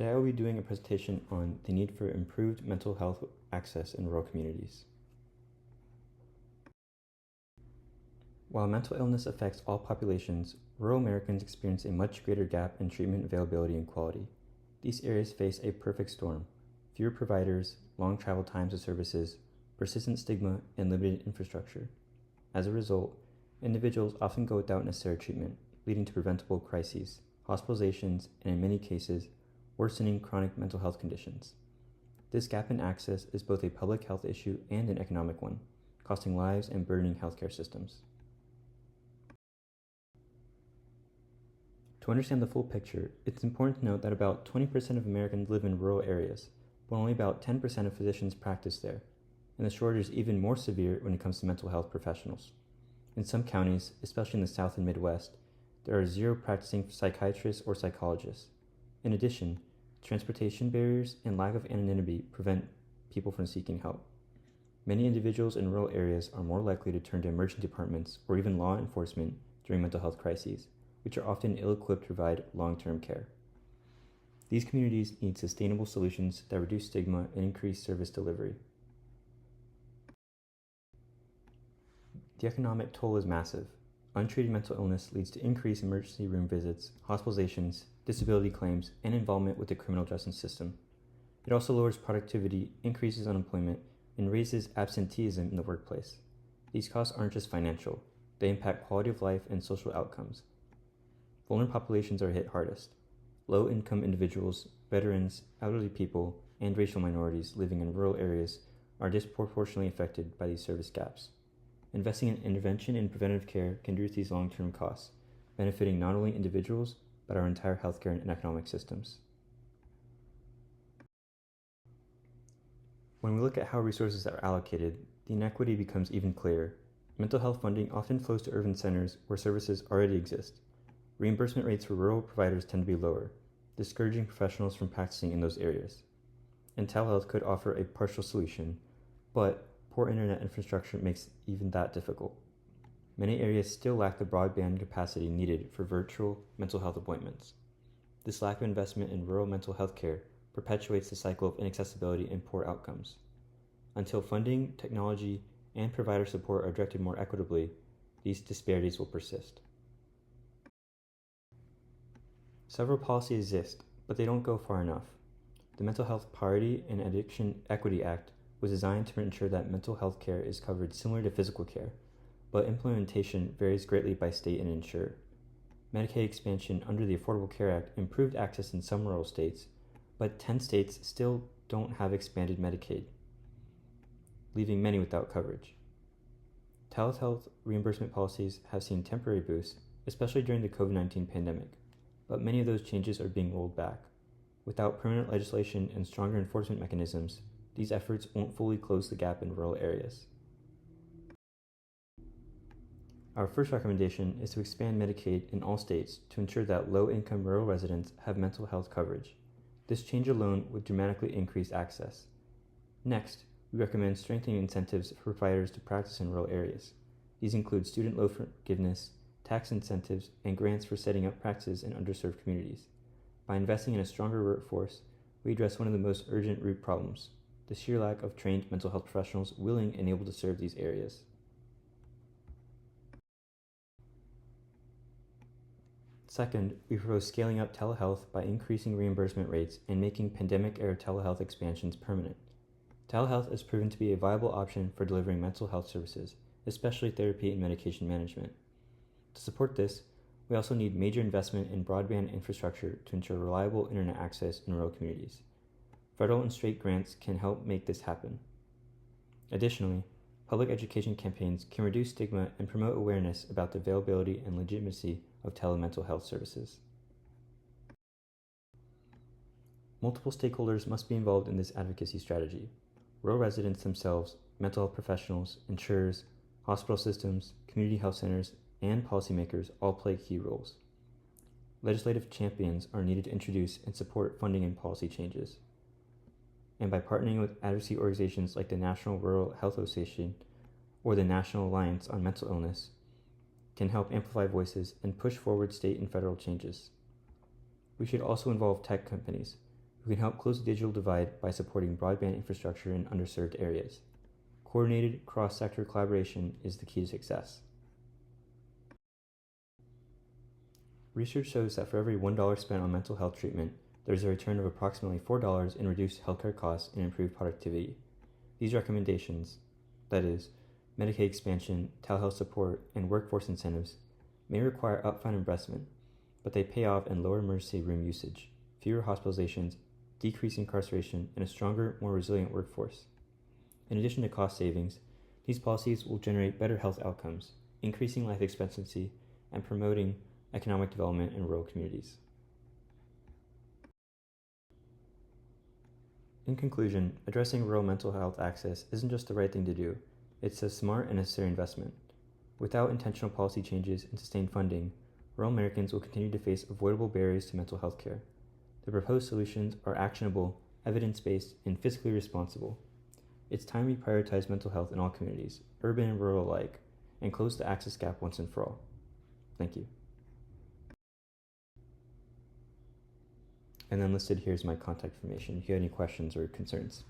Today I will be doing a presentation on the need for improved mental health access in rural communities. While mental illness affects all populations, rural Americans experience a much greater gap in treatment availability and quality. These areas face a perfect storm: fewer providers, long travel times of services, persistent stigma, and limited infrastructure. As a result, individuals often go without necessary treatment, leading to preventable crises, hospitalizations, and in many cases, worsening chronic mental health conditions. This gap in access is both a public health issue and an economic one, costing lives and burdening healthcare systems. To understand the full picture, it's important to note that about 20% of Americans live in rural areas, but only about 10% of physicians practice there, and the shortage is even more severe when it comes to mental health professionals. In some counties, especially in the South and Midwest, there are 0 practicing psychiatrists or psychologists. In addition, transportation barriers and lack of anonymity prevent people from seeking help. Many individuals in rural areas are more likely to turn to emergency departments or even law enforcement during mental health crises, which are often ill-equipped to provide long-term care. These communities need sustainable solutions that reduce stigma and increase service delivery. The economic toll is massive. Untreated mental illness leads to increased emergency room visits, hospitalizations, disability claims, and involvement with the criminal justice system. It also lowers productivity, increases unemployment, and raises absenteeism in the workplace. These costs aren't just financial, they impact quality of life and social outcomes. Vulnerable populations are hit hardest. Low-income individuals, veterans, elderly people, and racial minorities living in rural areas are disproportionately affected by these service gaps. Investing in intervention and preventive care can reduce these long-term costs, benefiting not only individuals, but our entire healthcare and economic systems. When we look at how resources are allocated, the inequity becomes even clearer. Mental health funding often flows to urban centers where services already exist. Reimbursement rates for rural providers tend to be lower, discouraging professionals from practicing in those areas. And telehealth could offer a partial solution, but poor internet infrastructure makes even that difficult. Many areas still lack the broadband capacity needed for virtual mental health appointments. This lack of investment in rural mental health care perpetuates the cycle of inaccessibility and poor outcomes. Until funding, technology, and provider support are directed more equitably, these disparities will persist. Several policies exist, but they don't go far enough. The Mental Health Parity and Addiction Equity Act was designed to ensure that mental health care is covered similar to physical care, but implementation varies greatly by state and insurer. Medicaid expansion under the Affordable Care Act improved access in some rural states, but 10 states still don't have expanded Medicaid, leaving many without coverage. Telehealth reimbursement policies have seen temporary boosts, especially during the COVID-19 pandemic, but many of those changes are being rolled back. Without permanent legislation and stronger enforcement mechanisms, these efforts won't fully close the gap in rural areas. Our first recommendation is to expand Medicaid in all states to ensure that low-income rural residents have mental health coverage. This change alone would dramatically increase access. Next, we recommend strengthening incentives for providers to practice in rural areas. These include student loan forgiveness, tax incentives, and grants for setting up practices in underserved communities. By investing in a stronger workforce, we address one of the most urgent root problems: the sheer lack of trained mental health professionals willing and able to serve these areas. Second, we propose scaling up telehealth by increasing reimbursement rates and making pandemic-era telehealth expansions permanent. Telehealth has proven to be a viable option for delivering mental health services, especially therapy and medication management. To support this, we also need major investment in broadband infrastructure to ensure reliable internet access in rural communities. Federal and state grants can help make this happen. Additionally, public education campaigns can reduce stigma and promote awareness about the availability and legitimacy of telemental health services. Multiple stakeholders must be involved in this advocacy strategy. Rural residents themselves, mental health professionals, insurers, hospital systems, community health centers, and policymakers all play key roles. Legislative champions are needed to introduce and support funding and policy changes. And by partnering with advocacy organizations like the National Rural Health Association or the National Alliance on Mental Illness, can help amplify voices and push forward state and federal changes. We should also involve tech companies. who can help close the digital divide by supporting broadband infrastructure in underserved areas. Coordinated, cross-sector collaboration is the key to success. Research shows that for every $1 spent on mental health treatment, there is a return of approximately $4 in reduced healthcare costs and improved productivity. These recommendations, that is, Medicaid expansion, telehealth support, and workforce incentives, may require upfront investment, but they pay off in lower emergency room usage, fewer hospitalizations, decreased incarceration, and a stronger, more resilient workforce. In addition to cost savings, these policies will generate better health outcomes, increasing life expectancy, and promoting economic development in rural communities. In conclusion, addressing rural mental health access isn't just the right thing to do, it's a smart and necessary investment. Without intentional policy changes and sustained funding, rural Americans will continue to face avoidable barriers to mental health care. The proposed solutions are actionable, evidence-based, and fiscally responsible. It's time we prioritize mental health in all communities, urban and rural alike, and close the access gap once and for all. Thank you. And then listed here is my contact information if you have any questions or concerns.